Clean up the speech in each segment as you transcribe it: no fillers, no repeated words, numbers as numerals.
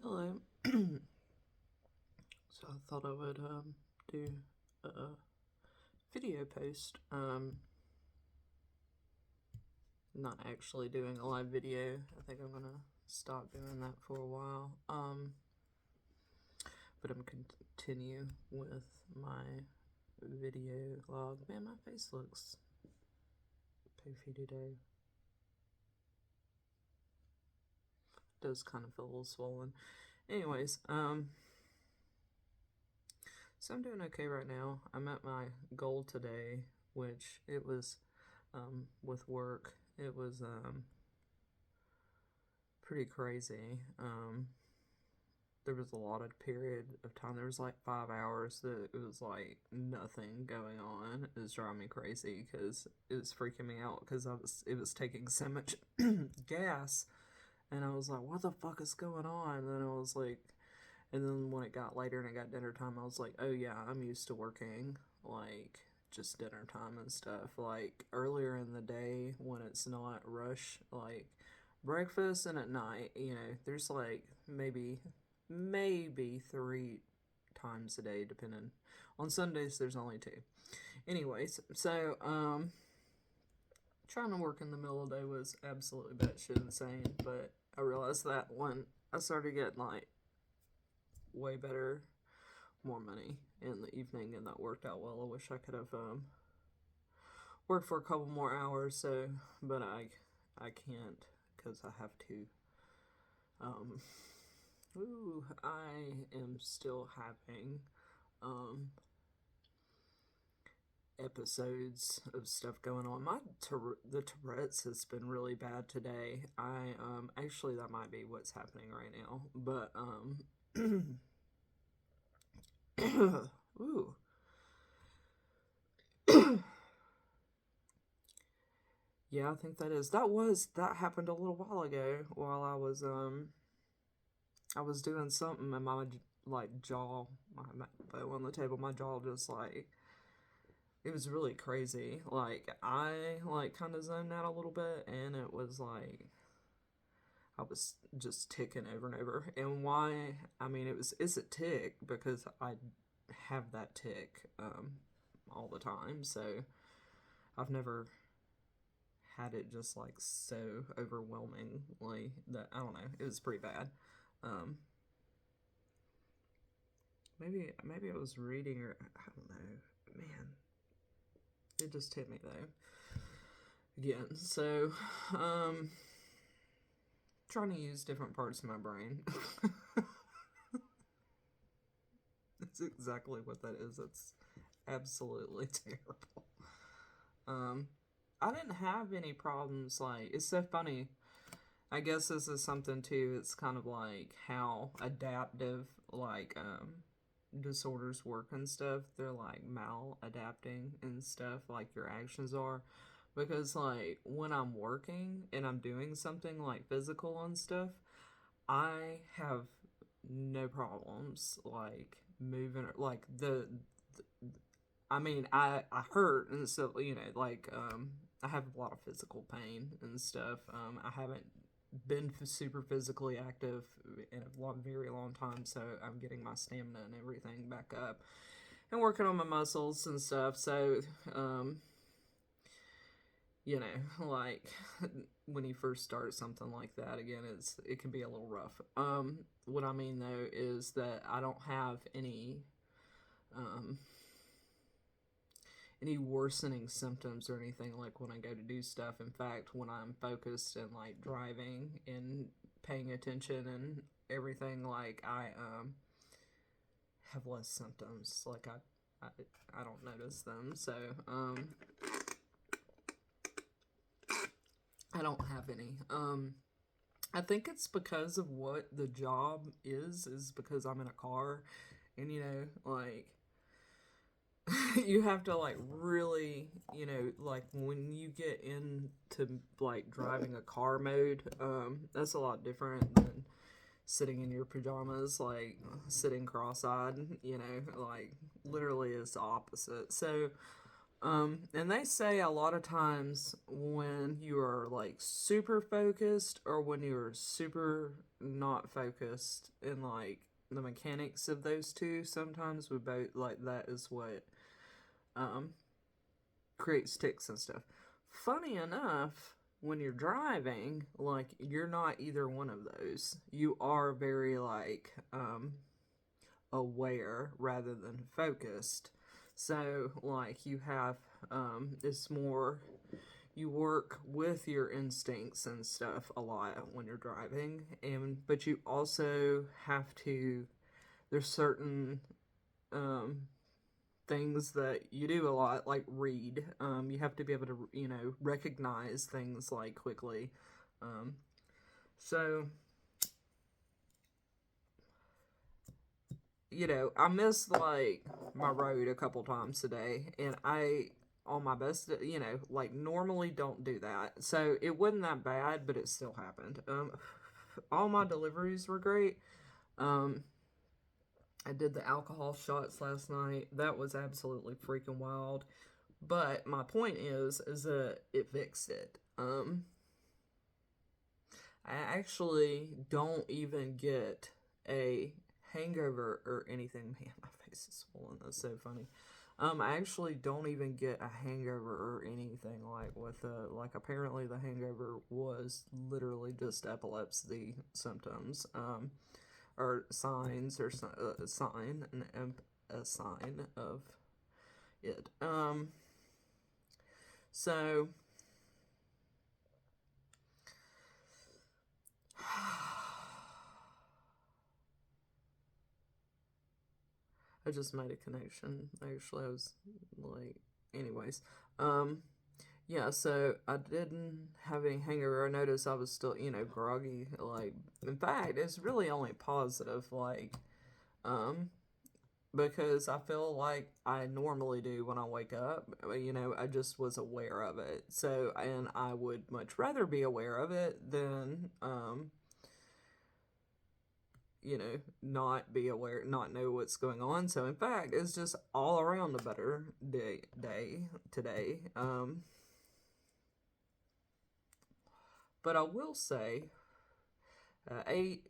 Hello. So I thought I would do a video post. Not actually doing a live video. I think I'm gonna stop doing that for a while. But I'm gonna continue with my video log. Man, my face looks poofy today. It does kind of feel a little swollen. Anyways, so I'm doing okay right now. I'm at my goal today, which it was with work. It was pretty crazy. There was a lot of period of time. There was like 5 hours that it was like nothing going on. It was driving me crazy because it was freaking me out because it was taking so much gas, and I was like, what the fuck is going on? And then I was like, and then when it got later and it got dinner time, I was like, oh yeah, I'm used to working like just dinner time and stuff. Like earlier in the day when it's not rush, like breakfast and at night, there's like maybe 3 times a day, depending. On Sundays, there's only 2. Anyways, so trying to work in the middle of the day was absolutely batshit insane. But I realized that when I started getting like way better, more money in the evening, and that worked out well. I wish I could have worked for a couple more hours. So, but I can't because I have to. I am still having episodes of stuff going on. The Tourette's has been really bad today. I actually that might be what's happening right now. But ooh. Yeah, I think that happened a little while ago while I was doing something, and my like jaw, my bow on the table, my jaw just like, it was really crazy. Like I like kind of zoned out a little bit, and it was like I was just ticking over and over. And why? I mean, it's a tick because I have that tick all the time. So I've never had it just like so overwhelmingly that I don't know. It was pretty bad. Um, maybe I was reading, or I don't know. Man, it just hit me though. Again, so trying to use different parts of my brain. That's exactly what that is. It's absolutely terrible. Um, I didn't have any problems. Like, it's so funny. I guess this is something too. It's kind of like how adaptive, like, disorders work and stuff. They're like maladapting and stuff, like your actions are. Because, like, when I'm working and I'm doing something like physical and stuff, I have no problems, like, moving, like, I mean, I hurt, and so, like, I have a lot of physical pain and stuff. I haven't been super physically active in a very long time, so I'm getting my stamina and everything back up and working on my muscles and stuff. So, like when you first start something like that, again, it can be a little rough. What I mean though is that I don't have um, any worsening symptoms or anything like when I go to do stuff. In fact, when I'm focused and like driving and paying attention and everything, like I have less symptoms. Like I don't notice them. So I don't have any. I think it's because of what the job is because I'm in a car, and like you have to like really, like when you get into like driving a car mode, that's a lot different than sitting in your pajamas, like sitting cross-eyed, like literally it's the opposite. So And they say a lot of times when you are like super focused or when you're super not focused in like the mechanics of those two, sometimes we both like that is what um creates tics and stuff. Funny enough, when you're driving, like you're not either one of those. You are very like aware rather than focused. So, like, you have, it's more, you work with your instincts and stuff a lot when you're driving, but you also have to, there's certain, um, things that you do a lot, like read. You have to be able to, recognize things like quickly. Um, so, I missed like my road a couple times today, and I, on my best, like normally don't do that. So it wasn't that bad, but it still happened. All my deliveries were great. Um, I did the alcohol shots last night. That was absolutely freaking wild. But my point is that it fixed it. I actually don't even get a hangover or anything. Man, my face is swollen. That's so funny. I actually don't even get a hangover or anything like with like apparently the hangover was literally just epilepsy symptoms, or signs or sign a sign of it. So I just made a connection. Actually, I was like, anyways. Um, yeah, so I didn't have any hangover. I noticed I was still, groggy. Like, in fact, it's really only positive. Like, um, because I feel like I normally do when I wake up. I just was aware of it. So, and I would much rather be aware of it than, not be aware, not know what's going on. So in fact, it's just all around a better day today. But I will say, ate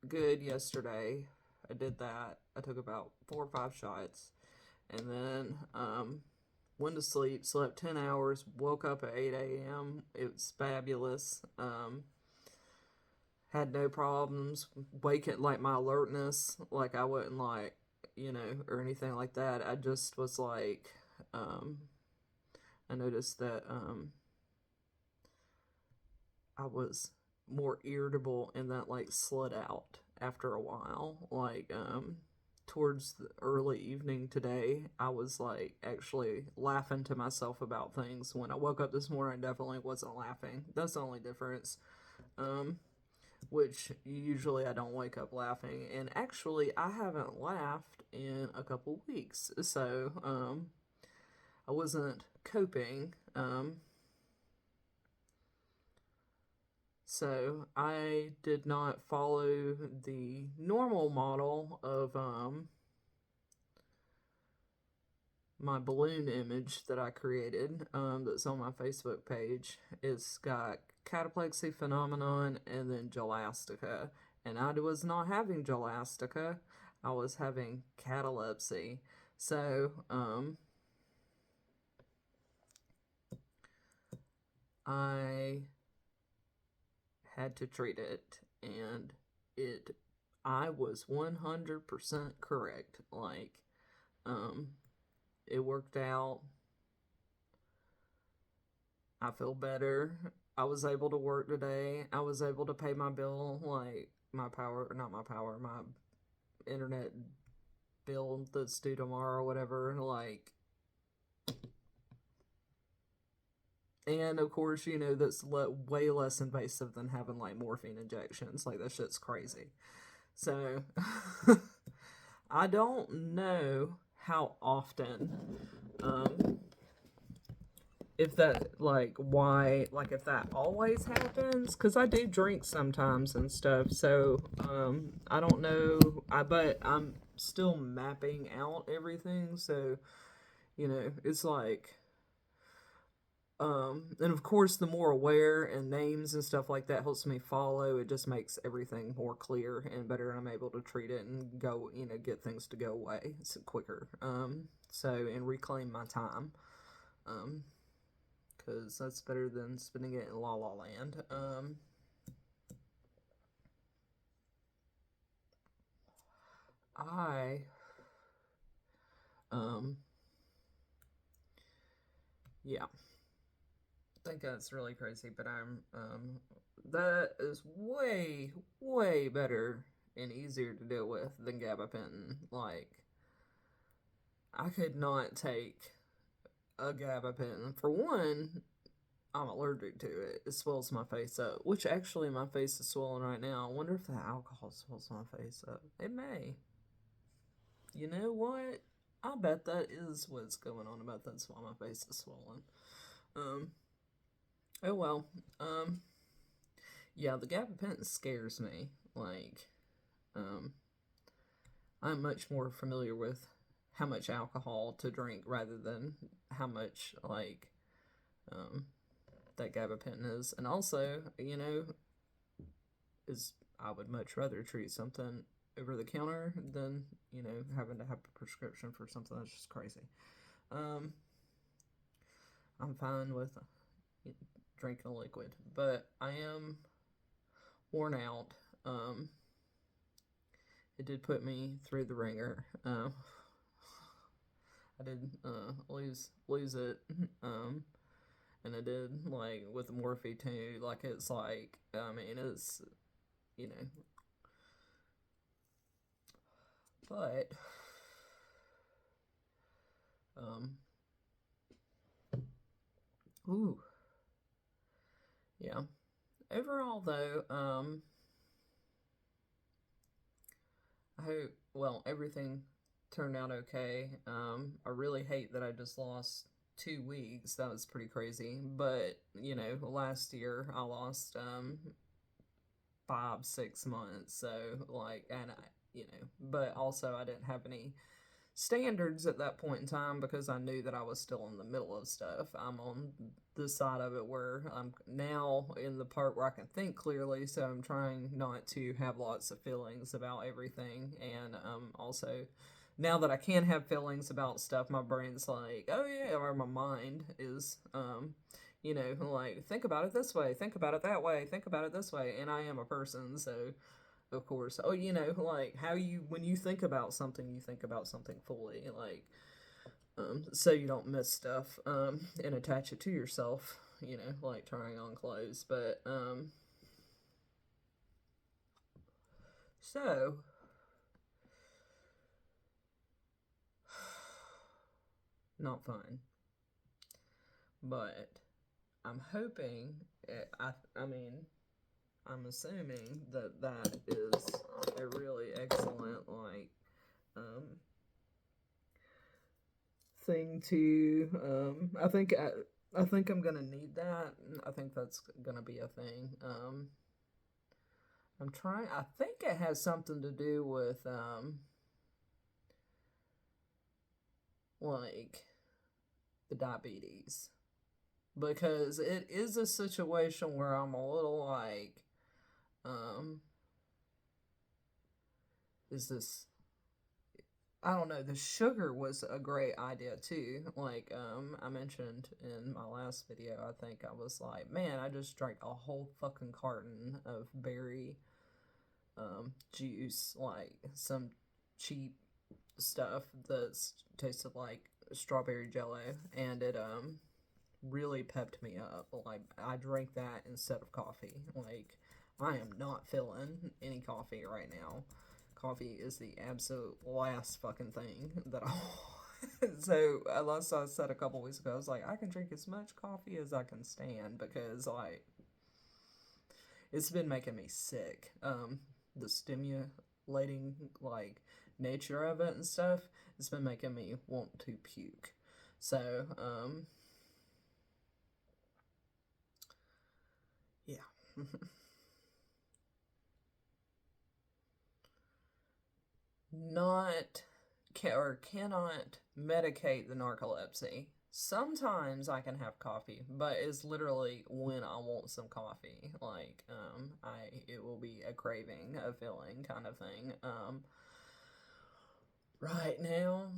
good yesterday. I did that. I took about 4 or 5 shots, and then went to sleep. Slept 10 hours. Woke up at 8 a.m. It was fabulous. Had no problems waking, like my alertness, like I wouldn't like, or anything like that. I just was like, um I noticed that I was more irritable and that like slid out after a while, like towards the early evening today. I was like actually laughing to myself about things. When I woke up this morning, I definitely wasn't laughing. That's the only difference. um which usually I don't wake up laughing. And actually, I haven't laughed in a couple weeks, so I wasn't coping. So I did not follow the normal model of my balloon image that I created, that's on my Facebook page. It's got cataplexy phenomenon and then gelastica. And I was not having gelastica, I was having catalepsy. So, I had to treat it, and I was 100% correct. Like, um, it worked out. I feel better. I was able to work today. I was able to pay my bill, like my power, not my power, my internet bill that's due tomorrow or whatever. Like, and of course, that's way less invasive than having like morphine injections. Like, that shit's crazy. So, I don't know how often, um, if that like why like if that always happens, because I do drink sometimes and stuff. So I don't know. But I'm still mapping out everything. So it's like And of course, the more aware and names and stuff like that helps me follow. It just makes everything more clear and better. I'm able to treat it and go, get things to go away quicker. And reclaim my time. Because that's better than spending it in La La Land. I, um, yeah, I think that's really crazy, but that is way, way better and easier to deal with than gabapentin. Like, I could not take a gabapentin. For one, I'm allergic to it. It swells my face up, which actually my face is swollen right now. I wonder if the alcohol swells my face up. It may. You know what? I bet that is what's going on. About that's why my face is swollen. Um. Oh well. Um. Yeah, the gabapentin scares me. Like, um, I'm much more familiar with how much alcohol to drink rather than how much um that gabapentin is, and also is I would much rather treat something over the counter than having to have a prescription for something that's just crazy. Um, I'm fine with drinking a liquid, but I am worn out. Um, it did put me through the ringer. I did lose it. And I did with the morphine too. Like it's like I mean it's you know, but um, ooh, yeah. Overall though, I hope everything turned out okay. I really hate that I just lost 2 weeks. That was pretty crazy. But last year I lost 5 6 months. So and but also I didn't have any standards at that point in time because I knew that I was still in the middle of stuff. I'm on the side of it where I'm now in the part where I can think clearly, so I'm trying not to have lots of feelings about everything. And also, now that I can have feelings about stuff, my brain's like, oh yeah, or my mind is, think about it this way, think about it that way, think about it this way. And I am a person, so of course. Oh, how when you think about something, you think about something fully, so you don't miss stuff, and attach it to yourself, like trying on clothes. But, so, not fun. But, I'm hoping, I mean, I'm assuming that that is a really excellent, thing to I think I'm gonna need that. I think that's gonna be a thing. I'm trying. I think it has something to do with like the diabetes, because it is a situation where I'm a little um is this I don't know. The sugar was a great idea too. I mentioned in my last video, I think I was like, man, I just drank a whole fucking carton of berry juice, like some cheap stuff that's tasted like strawberry jello, and it really pepped me up. Like I drank that instead of coffee. Like I am not feeling any coffee right now. Coffee is the absolute last fucking thing that I so unless I said a couple weeks ago, I was like, I can drink as much coffee as I can stand because it's been making me sick. The stimulating nature of it and stuff, it's been making me want to puke. So, yeah. Not or cannot medicate the narcolepsy. Sometimes I can have coffee, but it's literally when I want some coffee. Like, it will be a craving, a feeling kind of thing. Right now,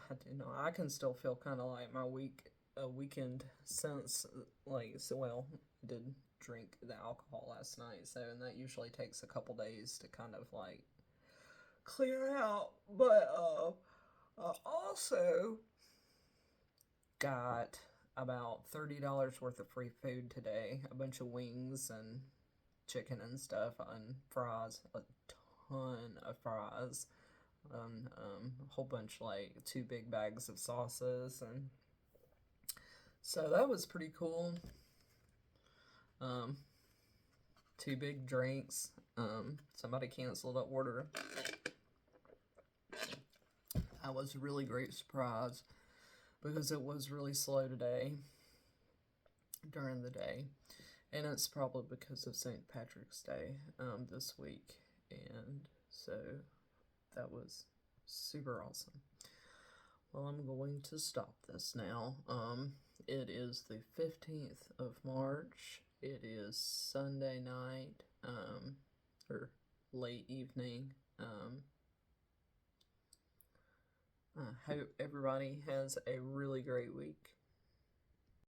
I do know I can still feel kind of like my weekend since, like, so, well, I did drink the alcohol last night, so, and that usually takes a couple days to kind of, like, clear out, but, I also got about $30 worth of free food today. A bunch of wings and chicken and stuff, and fries, a ton of fries, a whole bunch, like 2 big bags of sauces, and so that was pretty cool. Um, 2 big drinks. Somebody canceled an order. That was a really great surprise because it was really slow today during the day, and it's probably because of St. Patrick's Day this week, and so that was super awesome. Well, I'm going to stop this now. It is the 15th of March. It is Sunday night, or late evening. I hope everybody has a really great week.